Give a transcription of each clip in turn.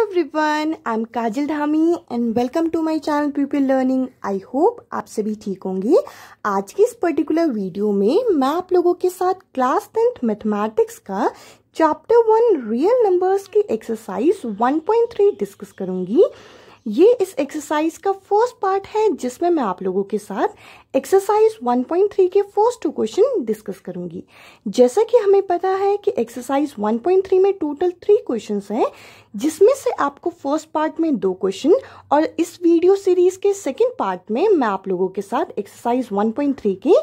Everyone, I am Kajal Dhami and welcome to my channel people learning. I hope आप सभी ठीक होंगे। आज की इस पर्टिकुलर वीडियो में मैं आप लोगों के साथ क्लास 10th मैथमेटिक्स का चैप्टर 1 रियल नंबर्स की एक्सरसाइज 1.3 डिस्कस करूंगी। ये इस एक्सरसाइज का फर्स्ट पार्ट है जिसमें मैं आप लोगों के साथ एक्सरसाइज 1.3 के फर्स्ट 2 क्वेश्चन डिस्कस करूंगी। जैसा कि हमें पता है कि एक्सरसाइज 1.3 में टोटल 3 क्वेश्चंस हैं, जिसमें से आपको फर्स्ट पार्ट में 2 क्वेश्चन और इस वीडियो सीरीज के सेकंड पार्ट में मैं आप लोगों के साथ एक्सरसाइज 1.3 के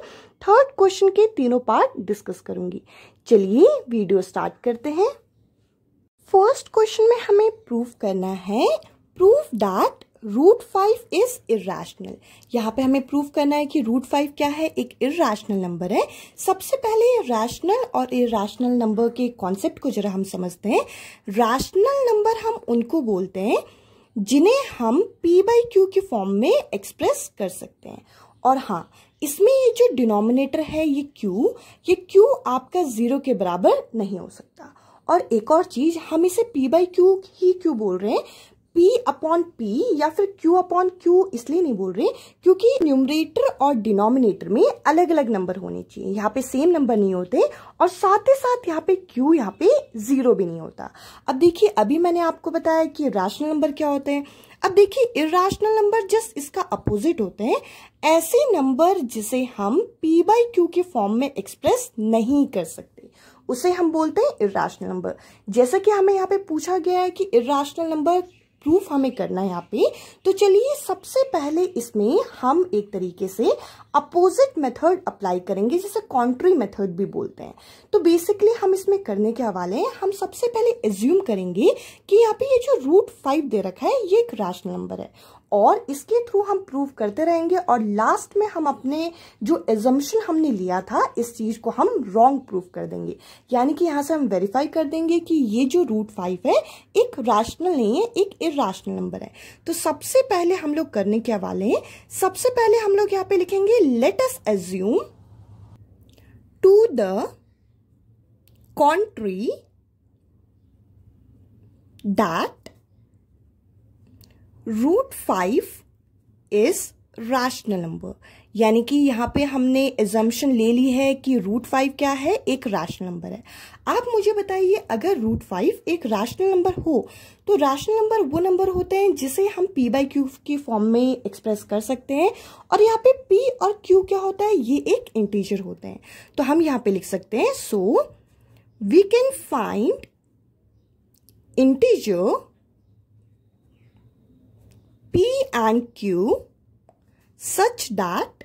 थर्ड क्वेश्चन के तीनों पार्ट डिस्कस करूंगी। चलिए वीडियो स्टार्ट करते हैं। फर्स्ट क्वेश्चन में हमें प्रूव करना है प्रूफ दैट √5 इज इरेशनल। यहाँ पे हमें प्रूव करना है कि √5 क्या है, एक इरेशनल नंबर है। सबसे पहले रैशनल और इरेशनल नंबर के कॉन्सेप्ट को जरा हम समझते हैं। रैशनल नंबर हम उनको बोलते हैं जिन्हें हम p/q के फॉर्म में एक्सप्रेस कर सकते हैं। और हाँ, इसमें ये जो डिनोमिनेटर है ये q आपका 0 के बराबर नहीं हो सकता। और एक और चीज, हम इसे p/q ही क्यों बोल रहे हैं, p/p या फिर q/q इसलिए नहीं बोल रहे क्योंकि न्यूमरेटर और डिनोमिनेटर में अलग अलग नंबर होने चाहिए। यहाँ पे सेम नंबर नहीं होते और साथ ही साथ यहाँ पे q यहाँ पे 0 भी नहीं होता। अब देखिए, अभी मैंने आपको बताया कि रैशनल नंबर क्या होते हैं। अब देखिए, इरेशनल नंबर जस्ट इसका अपोजिट होते हैं, ऐसे नंबर जिसे हम p/q के फॉर्म में एक्सप्रेस नहीं कर सकते, उसे हम बोलते हैं इरेशनल नंबर। जैसा कि हमें यहाँ पे पूछा गया है कि इरेशनल नंबर प्रूफ हमें करना है यहाँ पे, तो चलिए सबसे पहले इसमें हम एक तरीके से अपोजिट मेथड अप्लाई करेंगे, जिसे कॉन्ट्री मेथड भी बोलते हैं। तो बेसिकली हम इसमें करने के हवाले हैं, हम सबसे पहले एज्यूम करेंगे कि यहाँ पे ये जो √5 दे रखा है ये एक रैशनल नंबर है और इसके थ्रू हम प्रूव करते रहेंगे और लास्ट में हम अपने जो एजम्पशन हमने लिया था इस चीज को हम रॉन्ग प्रूव कर देंगे। यानी कि यहाँ से हम वेरीफाई कर देंगे कि ये जो √5 है एक रैशनल नहीं है, एक इरेशनल नंबर है। तो सबसे पहले हम लोग करने के हवाले हैं, सबसे पहले हम लोग यहाँ पे लिखेंगे let us assume to the contrary that √5 is rational number. यानी कि यहाँ पे हमने एजम्पशन ले ली है कि √5 क्या है, एक रैशनल नंबर है। आप मुझे बताइए, अगर √5 एक रैशनल नंबर हो तो रैशनल नंबर वो नंबर होते हैं जिसे हम p/q की फॉर्म में एक्सप्रेस कर सकते हैं। और यहाँ पे p और q क्या होता है, ये एक इंटीजर होते हैं। तो हम यहाँ पे लिख सकते हैं, so we can find integer p and q such that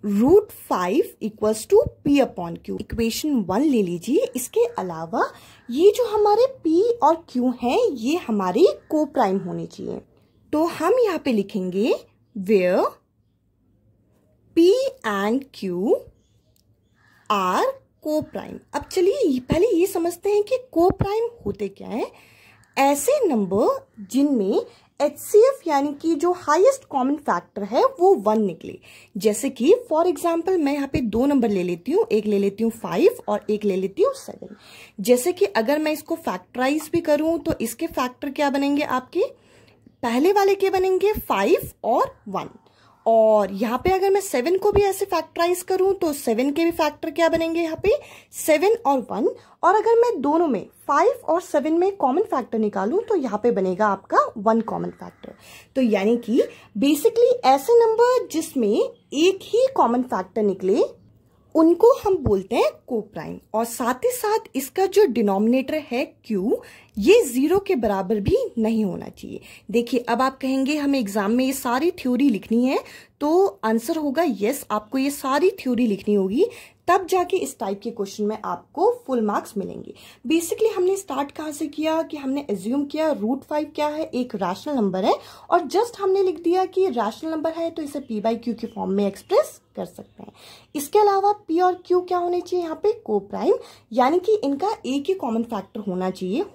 √5 equals to p/q। Equation 1 ले लीजिए। इसके अलावा ये जो हमारे p और q हैं ये हमारे को प्राइम होने चाहिए। तो हम यहाँ पे लिखेंगे where p and q are को प्राइम। अब चलिए पहले ये समझते हैं कि को प्राइम होते क्या है। ऐसे नंबर जिनमें HCF यानी कि जो हाईएस्ट कॉमन फैक्टर है वो 1 निकले। जैसे कि फॉर एग्जांपल मैं यहाँ पे 2 नंबर ले लेती हूँ, एक ले लेती हूँ 5 और एक ले लेती हूँ 7। जैसे कि अगर मैं इसको फैक्टराइज भी करूँ तो इसके फैक्टर क्या बनेंगे, आपके पहले वाले के बनेंगे 5 और 1। और यहाँ पे अगर मैं 7 को भी ऐसे फैक्टराइज करूं तो 7 के भी फैक्टर क्या बनेंगे, यहाँ पे 7 और 1। और अगर मैं दोनों में 5 और 7 में कॉमन फैक्टर निकालूं तो यहाँ पे बनेगा आपका 1 कॉमन फैक्टर। तो यानी कि बेसिकली ऐसे नंबर जिसमें एक ही कॉमन फैक्टर निकले उनको हम बोलते हैं को प्राइम। और साथ ही साथ इसका जो डिनोमिनेटर है q ये 0 के बराबर भी नहीं होना चाहिए। देखिए, अब आप कहेंगे हमें एग्जाम में ये सारी थ्योरी लिखनी है, तो आंसर होगा यस, आपको ये सारी थ्योरी लिखनी होगी, तब जाके इस टाइप के क्वेश्चन में आपको फुल मार्क्स मिलेंगे। बेसिकली हमने स्टार्ट कहाँ से किया कि हमने एज्यूम किया √5 क्या है, एक रैशनल नंबर है और जस्ट हमने लिख दिया कि रैशनल नंबर है तो इसे p/q के फॉर्म में एक्सप्रेस कर सकते हैं। इसके अलावा p और q क्या होने चाहिए, यहाँ पे को प्राइम, यानी कि इनका एक ही कॉमन फैक्टर होना चाहिए।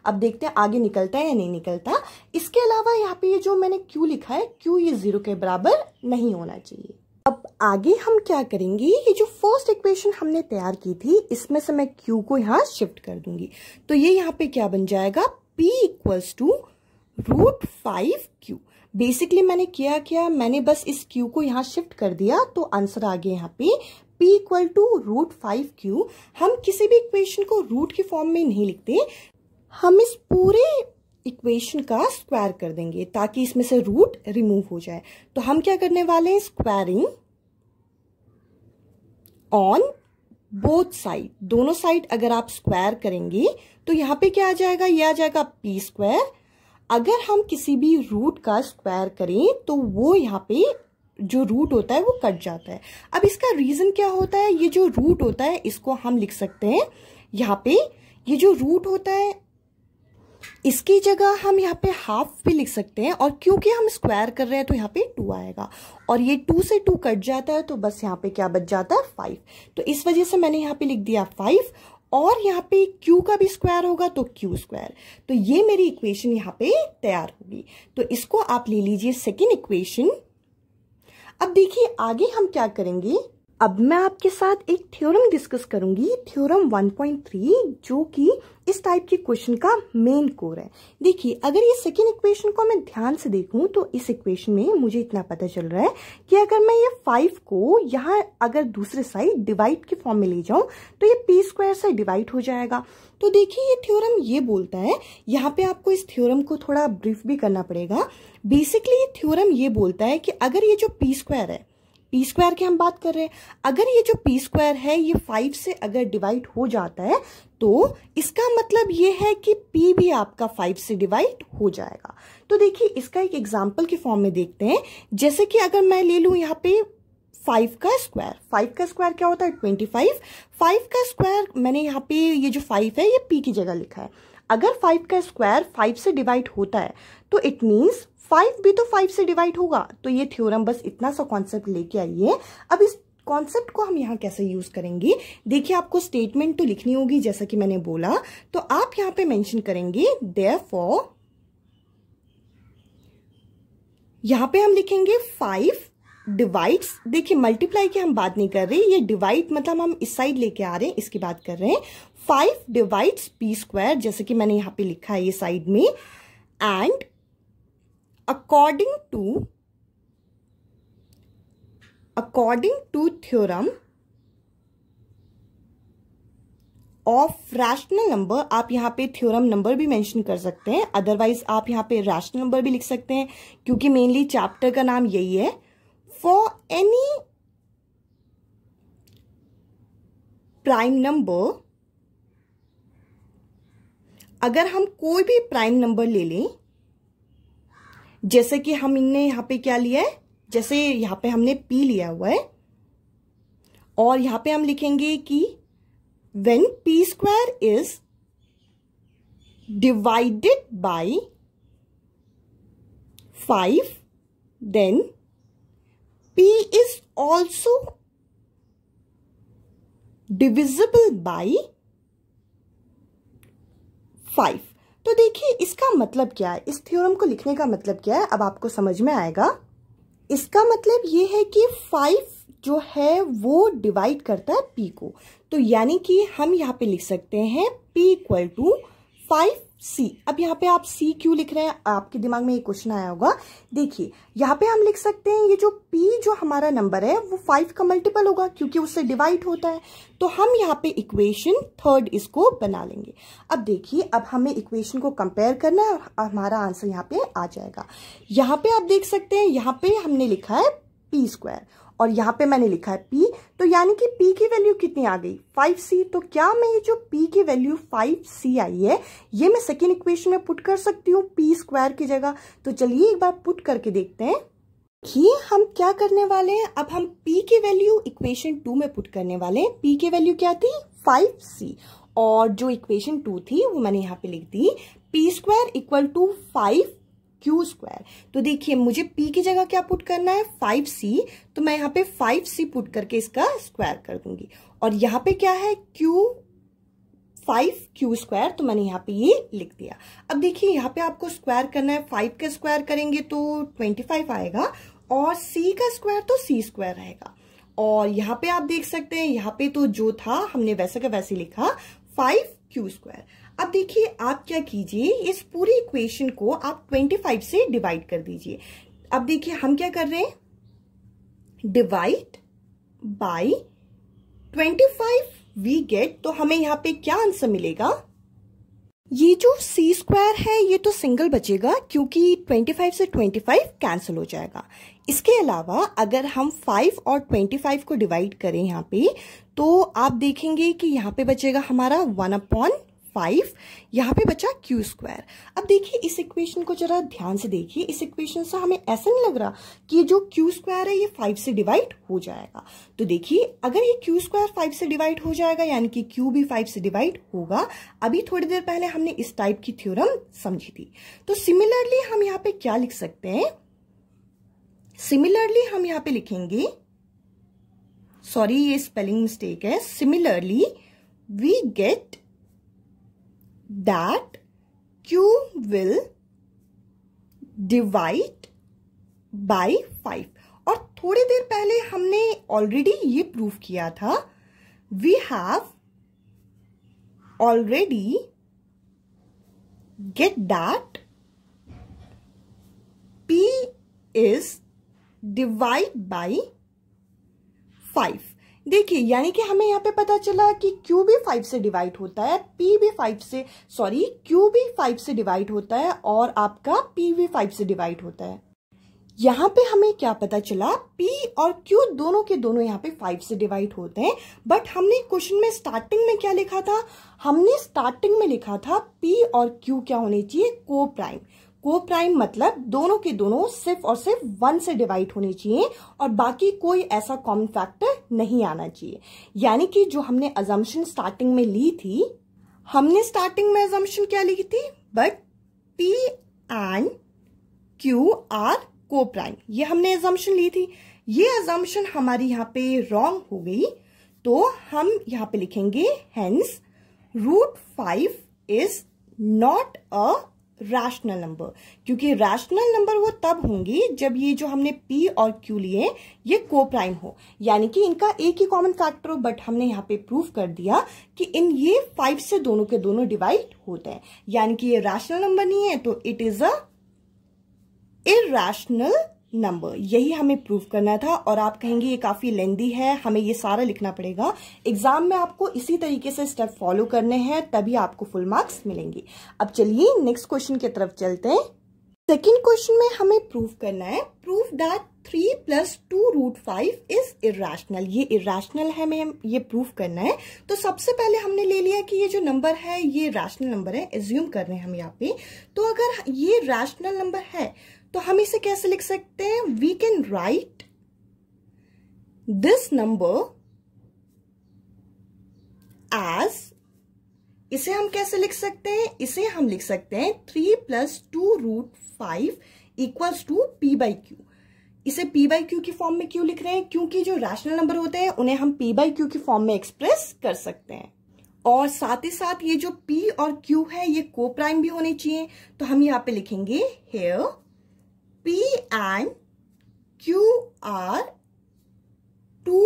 अब देखते हैं आगे निकलता है या नहीं निकलता। इसके अलावा यहाँ पे ये जो मैंने q लिखा है, q ये 0 के बराबर नहीं होना चाहिए। अब आगे हम क्या करेंगे, ये जो फर्स्ट इक्वेशन हमने तैयार की थी इसमें से मैं q को यहाँ शिफ्ट कर दूंगी, तो ये यहाँ पे क्या बन जाएगा, p equals to √5q। Basically मैंने क्या मैंने बस इस q को यहाँ शिफ्ट कर दिया, तो आंसर आ गया यहाँ पे p इक्वल टू √5q। हम किसी भी इक्वेशन को रूट के फॉर्म में नहीं लिखते, हम इस पूरे इक्वेशन का स्क्वायर कर देंगे ताकि इसमें से रूट रिमूव हो जाए। तो हम क्या करने वाले हैं, स्क्वायरिंग ऑन बोथ साइड, दोनों साइड अगर आप स्क्वायर करेंगे तो यहाँ पे क्या आ जाएगा, ये आ जाएगा p स्क्वायर। अगर हम किसी भी रूट का स्क्वायर करें तो वो यहाँ पे जो रूट होता है वो कट जाता है। अब इसका रीजन क्या होता है, ये जो रूट होता है इसको हम लिख सकते हैं यहाँ पे, ये जो रूट होता है इसकी जगह हम यहाँ पे हाफ भी लिख सकते हैं, और क्योंकि हम स्क्वायर कर रहे हैं तो यहाँ पे 2 आएगा, और ये 2 से 2 कट जाता है तो बस यहाँ पे क्या बच जाता है, 5। तो इस वजह से मैंने यहाँ पे लिख दिया 5, और यहाँ पे q का भी स्क्वायर होगा तो q स्क्वायर। तो ये मेरी इक्वेशन यहाँ पे तैयार होगी। तो इसको आप ले लीजिए सेकेंड इक्वेशन। अब देखिए आगे हम क्या करेंगे, अब मैं आपके साथ एक थ्योरम डिस्कस करूंगी, थ्योरम 1.3, जो कि इस टाइप के क्वेश्चन का मेन कोर है। देखिए अगर ये सेकेंड इक्वेशन को मैं ध्यान से देखूं तो इस इक्वेशन में मुझे इतना पता चल रहा है कि अगर मैं ये 5 को यहाँ अगर दूसरे साइड डिवाइड के फॉर्म में ले जाऊं तो ये p स्क्वायर से डिवाइड हो जाएगा। तो देखिए ये थ्योरम ये बोलता है, यहाँ पे आपको इस थ्योरम को थोड़ा ब्रीफ भी करना पड़ेगा। बेसिकली ये थ्योरम ये बोलता है कि अगर ये जो p स्क्वायर है, p स्क्वायर की हम बात कर रहे हैं, अगर ये जो p स्क्वायर है ये 5 से अगर डिवाइड हो जाता है तो इसका मतलब ये है कि p भी आपका 5 से डिवाइड हो जाएगा। तो देखिए इसका एक एग्जांपल के फॉर्म में देखते हैं। जैसे कि अगर मैं ले लूं यहाँ पे 5 का स्क्वायर, 5 का स्क्वायर क्या होता है, 25। 5 का स्क्वायर मैंने यहाँ पे ये जो 5 है ये p की जगह लिखा है। अगर 5 का स्क्वायर 5 से डिवाइड होता है तो इट मीन्स 5 भी तो 5 से डिवाइड होगा। तो ये थ्योरम बस इतना सा कॉन्सेप्ट लेके आइए। अब इस कॉन्सेप्ट को हम यहाँ कैसे यूज करेंगे, देखिए आपको स्टेटमेंट तो लिखनी होगी जैसा कि मैंने बोला, तो आप यहाँ पे मेंशन करेंगे देयरफॉर, यहाँ पे हम लिखेंगे 5 डिवाइड्स, देखिए मल्टीप्लाई की हम बात नहीं कर रहे, ये डिवाइड मतलब हम इस साइड लेके आ रहे हैं, इसकी बात कर रहे हैं। 5 डिवाइड्स p स्क्वायर, जैसे कि मैंने यहाँ पे लिखा है ये साइड में, and according to theorem of rational number, आप यहाँ पे थ्योरम नंबर भी मेंशन कर सकते हैं, अदरवाइज आप यहाँ पे रैशनल नंबर भी लिख सकते हैं क्योंकि मेनली चैप्टर का नाम यही है। फॉर एनी प्राइम नंबर, अगर हम कोई भी प्राइम नंबर ले लें, जैसे कि हमने यहाँ पे क्या लिया है, जैसे यहाँ पे हमने p लिया हुआ है, और यहाँ पे हम लिखेंगे कि when p square is divided by 5 then p is also divisible by 5। तो देखिए इसका मतलब क्या है, इस थ्योरम को लिखने का मतलब क्या है, अब आपको समझ में आएगा। इसका मतलब ये है कि 5 जो है वो डिवाइड करता है p को, तो यानी कि हम यहाँ पे लिख सकते हैं p इक्वल टू 5c। अब यहाँ पे आप c क्यों लिख रहे हैं, आपके दिमाग में ये क्वेश्चन आया होगा। देखिए यहाँ पे हम लिख सकते हैं ये जो p जो हमारा नंबर है वो 5 का मल्टीपल होगा क्योंकि उससे डिवाइड होता है, तो हम यहाँ पे इक्वेशन थर्ड इसको बना लेंगे। अब देखिए अब हमें इक्वेशन को कंपेयर करना है, हमारा आंसर यहाँ पे आ जाएगा। यहाँ पे आप देख सकते हैं यहाँ पे हमने लिखा है p स्क्वायर और यहाँ पे मैंने लिखा है p, तो यानी कि p की वैल्यू कितनी आ गई, 5c। तो क्या मैं ये जो p की वैल्यू 5c आई है ये मैं सेकेंड इक्वेशन में पुट कर सकती हूँ p स्क्वायर की जगह। तो चलिए एक बार पुट करके देखते हैं कि हम क्या करने वाले हैं। अब हम p की वैल्यू इक्वेशन 2 में पुट करने वाले हैं। p की वैल्यू क्या थी, 5c, और जो इक्वेशन 2 थी वो मैंने यहाँ पे लिख दी, p square equal to 5q square. तो देखिए मुझे p की जगह क्या पुट करना है, 5c, तो मैं यहाँ पे 5c पुट करके इसका स्क्वायर कर दूंगी, और यहाँ पे क्या है q 5q स्क्वायर, तो मैंने यहाँ पे ये लिख दिया। अब देखिए यहाँ पे आपको स्क्वायर करना है, 5 का स्क्वायर करेंगे तो 25 आएगा, और c का स्क्वायर तो c स्क्वायर रहेगा। और यहाँ पे आप देख सकते हैं, यहाँ पे तो जो था हमने वैसे का वैसे लिखा 5q स्क्वायर। अब देखिए आप क्या कीजिए, इस पूरी इक्वेशन को आप 25 से डिवाइड कर दीजिए। अब देखिए हम क्या कर रहे हैं, डिवाइड बाय 25 वी गेट, तो हमें यहाँ पे क्या आंसर मिलेगा, ये जो c स्क्वायर है ये तो सिंगल बचेगा क्योंकि 25 से 25 कैंसिल हो जाएगा। इसके अलावा अगर हम 5 और 25 को डिवाइड करें यहाँ पे, तो आप देखेंगे कि यहाँ पे बचेगा हमारा 1/5, यहाँ पे बचा q स्क्वायर। अब देखिए इस इक्वेशन को जरा ध्यान से देखिए, इस इक्वेशन से हमें ऐसा नहीं लग रहा कि ये जो q स्क्वायर है ये 5 से डिवाइड हो जाएगा। तो देखिए अगर ये q स्क्वायर 5 से डिवाइड हो जाएगा यानी कि q भी 5 से डिवाइड होगा। अभी थोड़ी देर पहले हमने इस टाइप की थ्योरम समझी थी। तो सिमिलरली हम यहाँ पे क्या लिख सकते हैं, सिमिलरली हम यहाँ पे लिखेंगे, सॉरी ये स्पेलिंग मिस्टेक है, similarly we get that q will divide by 5। और थोड़ी देर पहले हमने ऑलरेडी ये प्रूव किया था, we have already get that p is divide by 5। देखिए यानी कि हमें यहाँ पे पता चला कि Q भी 5 से डिवाइड होता है, Q भी 5 से डिवाइड होता है और आपका P भी 5 से डिवाइड होता है। यहाँ पे हमें क्या पता चला, P और Q दोनों के दोनों यहाँ पे 5 से डिवाइड होते हैं। बट हमने क्वेश्चन में स्टार्टिंग में क्या लिखा था, हमने स्टार्टिंग में लिखा था P और Q क्या होने चाहिए, को प्राइम। को प्राइम मतलब दोनों के दोनों सिर्फ और सिर्फ 1 से डिवाइड होने चाहिए और बाकी कोई ऐसा कॉमन फैक्टर नहीं आना चाहिए। यानी कि जो हमने अजम्पशन स्टार्टिंग में ली थी, हमने स्टार्टिंग में अजम्पशन क्या ली थी, but P and Q are coprime, ये हमने अजम्पशन ली थी। ये अजम्पशन हमारी यहाँ पे रॉन्ग हो गई, तो हम यहाँ पे लिखेंगे hence √5 is not a rational number, क्योंकि रैशनल नंबर वो तब होंगी जब ये जो हमने P और Q लिए ये को प्राइम हो, यानी कि इनका एक ही कॉमन फैक्टर हो। बट हमने यहाँ पे प्रूव कर दिया कि इन ये 5 से दोनों के दोनों डिवाइड होते हैं, यानी कि ये रैशनल नंबर नहीं है, तो it is a irrational number. यही हमें प्रूव करना था। और आप कहेंगे ये काफी लेंदी है, हमें ये सारा लिखना पड़ेगा। एग्जाम में आपको इसी तरीके से स्टेप फॉलो करने हैं, तभी आपको फुल मार्क्स मिलेंगे। अब चलिए नेक्स्ट क्वेश्चन की तरफ चलते हैं। सेकेंड क्वेश्चन में हमें प्रूव करना है, प्रूव दैट 3 + 2√5 इज इरैशनल। ये इरैशनल है, हमें ये प्रूव करना है। तो सबसे पहले हमने ले लिया कि ये जो नंबर है ये रैशनल नंबर है, एज्यूम कर रहे हैं हम यहाँ पे। तो अगर ये रैशनल नंबर है तो हम इसे कैसे लिख सकते हैं, we can write this number as, इसे हम कैसे लिख सकते हैं, इसे हम लिख सकते हैं 3 + 2√5 = p/q। इसे p/q की फॉर्म में क्यों लिख रहे हैं, क्योंकि जो रैशनल नंबर होते हैं उन्हें हम p/q की फॉर्म में एक्सप्रेस कर सकते हैं। और साथ ही साथ ये जो p और q है ये को प्राइम भी होने चाहिए, तो हम यहाँ पे लिखेंगे hair P and Q are 2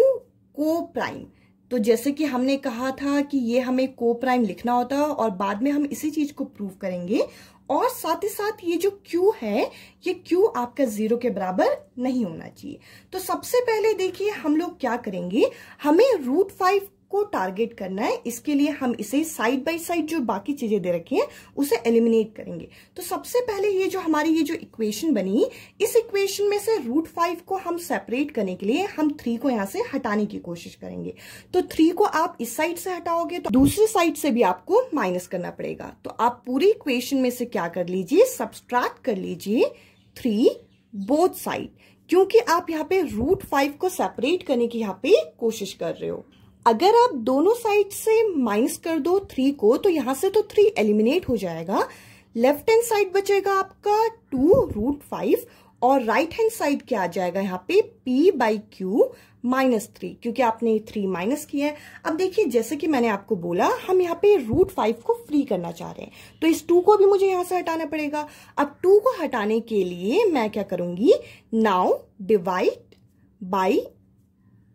को प्राइम। तो जैसे कि हमने कहा था कि ये हमें को प्राइम लिखना होता है और बाद में हम इसी चीज को प्रूव करेंगे। और साथ ही साथ ये जो Q है ये Q आपका 0 के बराबर नहीं होना चाहिए। तो सबसे पहले देखिए हम लोग क्या करेंगे, हमें √5 को टारगेट करना है। इसके लिए हम इसे साइड बाय साइड जो बाकी चीजें दे रखी हैं उसे एलिमिनेट करेंगे। तो सबसे पहले ये जो हमारी ये जो इक्वेशन बनी, इस इक्वेशन में से √5 को हम सेपरेट करने के लिए हम 3 को यहां से हटाने की कोशिश करेंगे। तो 3 को आप इस साइड से हटाओगे तो दूसरी साइड से भी आपको माइनस करना पड़ेगा। तो आप पूरी इक्वेशन में से क्या कर लीजिए, सब्सट्रैक्ट कर लीजिए 3 बोथ साइड, क्योंकि आप यहाँ पे √5 को सेपरेट करने की यहाँ पे कोशिश कर रहे हो। अगर आप दोनों साइड से माइनस कर दो 3 को, तो यहां से तो 3 एलिमिनेट हो जाएगा। लेफ्ट हैंड साइड बचेगा आपका 2 √5 और राइट हैंड साइड क्या आ जाएगा यहाँ पे p/q -3, क्योंकि आपने 3 माइनस किया है। अब देखिए जैसे कि मैंने आपको बोला, हम यहाँ पे √5 को फ्री करना चाह रहे हैं, तो इस 2 को भी मुझे यहाँ से हटाना पड़ेगा। अब 2 को हटाने के लिए मैं क्या करूंगी, now divide by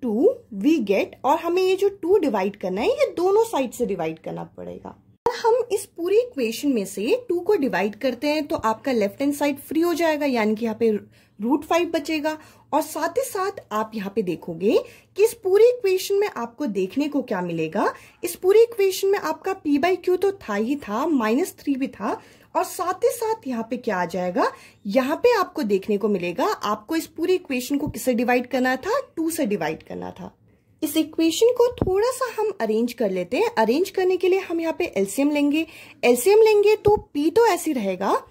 2 we get, और हमें ये जो 2 डिवाइड करना है ये दोनों साइड से डिवाइड करना पड़ेगा। हम इस पूरी इक्वेशन में से 2 को डिवाइड करते हैं तो आपका लेफ्ट हैंड साइड फ्री हो जाएगा, यानी कि यहाँ पे √5 बचेगा। और साथ ही साथ आप यहाँ पे देखोगे कि इस पूरी इक्वेशन में आपको देखने को क्या मिलेगा। इस पूरी इक्वेशन में आपका p/q तो था ही था, -3 भी था, और साथ ही साथ यहाँ पे क्या आ जाएगा, यहाँ पे आपको देखने को मिलेगा, आपको इस पूरी इक्वेशन को किससे डिवाइड करना था, 2 से डिवाइड करना था। इस इक्वेशन को थोड़ा सा हम अरेंज कर लेते हैं। अरेंज करने के लिए हम यहाँ पे एलसीएम लेंगे तो p तो ऐसे रहेगा,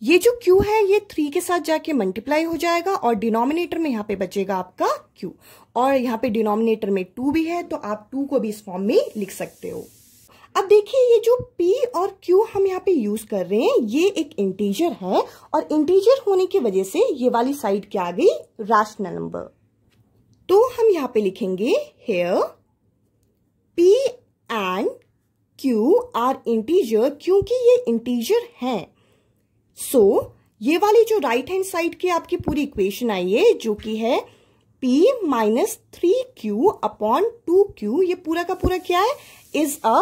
ये जो q है ये 3 के साथ जाके मल्टीप्लाई हो जाएगा, और डिनोमिनेटर में यहाँ पे बचेगा आपका q, और यहाँ पे डिनोमिनेटर में 2 भी है, तो आप 2 को भी इस फॉर्म में लिख सकते हो। अब देखिए ये जो p और q हम यहाँ पे यूज कर रहे हैं, ये एक इंटीजर है, और इंटीजर होने की वजह से ये वाली साइड क्या आ गई, रैशनल नंबर। तो हम यहाँ पे लिखेंगे here p and q are integer, क्योंकि ये इंटीजर है। सो ये वाली जो राइट हैंड साइड की आपकी पूरी इक्वेशन आई है, जो कि है p - 3q अपॉन 2q, ये पूरा का पूरा क्या है, इज अ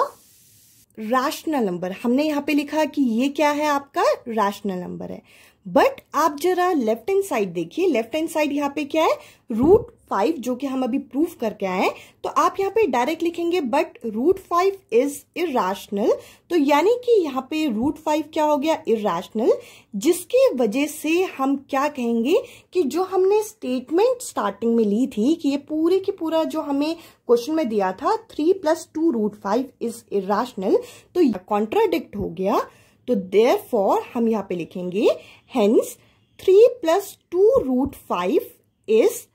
रैशनल नंबर। हमने यहाँ पे लिखा कि ये क्या है, आपका रैशनल नंबर है। बट आप जरा लेफ्ट हैंड साइड देखिए, लेफ्ट हैंड साइड यहाँ पे क्या है, √5, जो कि हम अभी प्रूफ करके आए हैं। तो आप यहाँ पे डायरेक्ट लिखेंगे बट √5 इज इरैशनल, तो यानी कि यहाँ पे √5 क्या हो गया, इरैशनल, जिसकी वजह से हम क्या कहेंगे कि जो हमने स्टेटमेंट स्टार्टिंग में ली थी कि ये पूरे की पूरा जो हमें क्वेश्चन में दिया था 3 + 2 √5 इज इरैशनल, तो ये कॉन्ट्राडिक्ट हो गया। तो देयरफॉर हम यहाँ पे लिखेंगे हेंस 3 + 2 √5 इज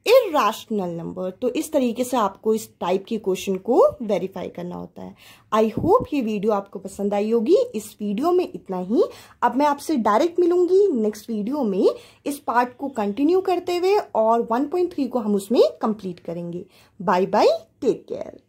इरैशनल नंबर। तो इस तरीके से आपको इस टाइप की क्वेश्चन को वेरीफाई करना होता है। आई होप ये वीडियो आपको पसंद आई होगी। इस वीडियो में इतना ही। अब मैं आपसे डायरेक्ट मिलूंगी नेक्स्ट वीडियो में इस पार्ट को कंटिन्यू करते हुए, और 1.3 को हम उसमें कंप्लीट करेंगे। Bye bye, take care.